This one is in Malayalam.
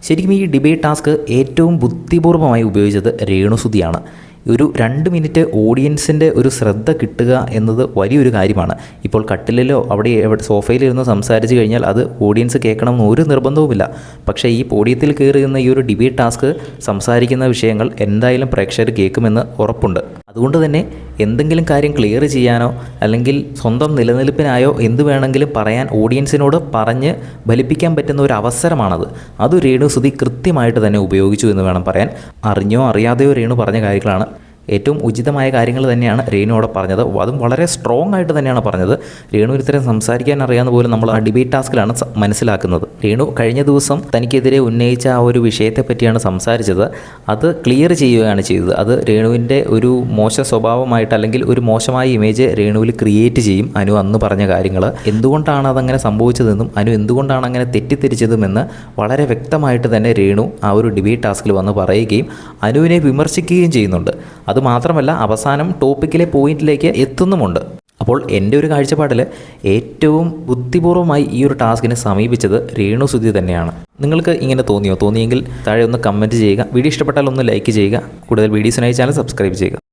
ശരിക്കും ഈ ഡിബേറ്റ് ടാസ്ക് ഏറ്റവും ബുദ്ധിപൂർവ്വമായി ഉപയോഗിച്ചത് രേണുസുതിയാണ്. ഒരു 2 മിനിറ്റ് ഓഡിയൻസിൻ്റെ ഒരു ശ്രദ്ധ കിട്ടുക എന്നത് വലിയൊരു കാര്യമാണ്. ഇപ്പോൾ കട്ടിലിലോ അവിടെ സോഫയിലിരുന്ന് സംസാരിച്ച് കഴിഞ്ഞാൽ അത് ഓഡിയൻസ് കേൾക്കണമെന്ന് ഒരു നിർബന്ധവുമില്ല. പക്ഷേ ഈ പോഡിയത്തിൽ കയറിയുന്ന ഈ ഒരു ഡിബേറ്റ് ടാസ്ക് സംസാരിക്കുന്ന വിഷയങ്ങൾ എന്തായാലും പ്രേക്ഷകർ കേൾക്കുമെന്ന് ഉറപ്പുണ്ട്. അതുകൊണ്ട് തന്നെ എന്തെങ്കിലും കാര്യം ക്ലിയർ ചെയ്യാനോ അല്ലെങ്കിൽ സ്വന്തം നിലനിൽപ്പിനായോ എന്ത് വേണമെങ്കിലും പറയാൻ ഓഡിയൻസിനോട് പറഞ്ഞ് ഫലിപ്പിക്കാൻ പറ്റുന്ന ഒരു അവസരമാണത്. അത് രേണുസുതി കൃത്യമായിട്ട് തന്നെ ഉപയോഗിച്ചു എന്ന് വേണം പറയാൻ. അറിഞ്ഞോ അറിയാതെയോ രേണു പറഞ്ഞ കാര്യങ്ങളാണ്. ഏറ്റവും ഉചിതമായ കാര്യങ്ങൾ തന്നെയാണ് രേണു അവിടെ പറഞ്ഞത്. അതും വളരെ സ്ട്രോങ് ആയിട്ട് തന്നെയാണ് പറഞ്ഞത്. രേണു ഇത്തരം സംസാരിക്കാൻ അറിയാവുന്ന പോലും നമ്മൾ ആ ഡിബേറ്റ് ടാസ്കിലാണ് മനസ്സിലാക്കുന്നത്. രേണു കഴിഞ്ഞ ദിവസം തനിക്കെതിരെ ഉന്നയിച്ച ആ ഒരു വിഷയത്തെ പറ്റിയാണ് സംസാരിച്ചത്. അത് ക്ലിയർ ചെയ്യുകയാണ് ചെയ്തത്. അത് രേണുവിൻ്റെ ഒരു മോശ സ്വഭാവമായിട്ട് അല്ലെങ്കിൽ ഒരു മോശമായ ഇമേജ് രേണുവിൽ ക്രിയേറ്റ് ചെയ്യും. അനു അന്ന് പറഞ്ഞ കാര്യങ്ങൾ എന്തുകൊണ്ടാണ് അതങ്ങനെ സംഭവിച്ചതെന്നും അനു എന്തുകൊണ്ടാണ് അങ്ങനെ തെറ്റിദ്ധരിച്ചതുമെന്ന് വളരെ വ്യക്തമായിട്ട് തന്നെ രേണു ആ ഒരു ഡിബേറ്റ് ടാസ്കിൽ വന്ന് പറയുകയും അനുവിനെ വിമർശിക്കുകയും ചെയ്യുന്നുണ്ട്. അതുമാത്രമല്ല അവസാനം ടോപ്പിക്കിലെ പോയിന്റിലേക്ക് എത്തുന്നുമുണ്ട്. അപ്പോൾ എൻ്റെ ഒരു കാഴ്ചപ്പാടിൽ ഏറ്റവും ബുദ്ധിപൂർവ്വമായി ഈ ഒരു ടാസ്കിനെ സമീപിച്ചത് രേണുസുതി തന്നെയാണ്. നിങ്ങൾക്ക് ഇങ്ങനെ തോന്നിയെങ്കിൽ താഴെ ഒന്ന് കമൻറ്റ് ചെയ്യുക. വീഡിയോ ഇഷ്ടപ്പെട്ടാൽ ഒന്ന് ലൈക്ക് ചെയ്യുക. കൂടുതൽ വീഡിയോസിനായി ചാനൽ സബ്സ്ക്രൈബ് ചെയ്യുക.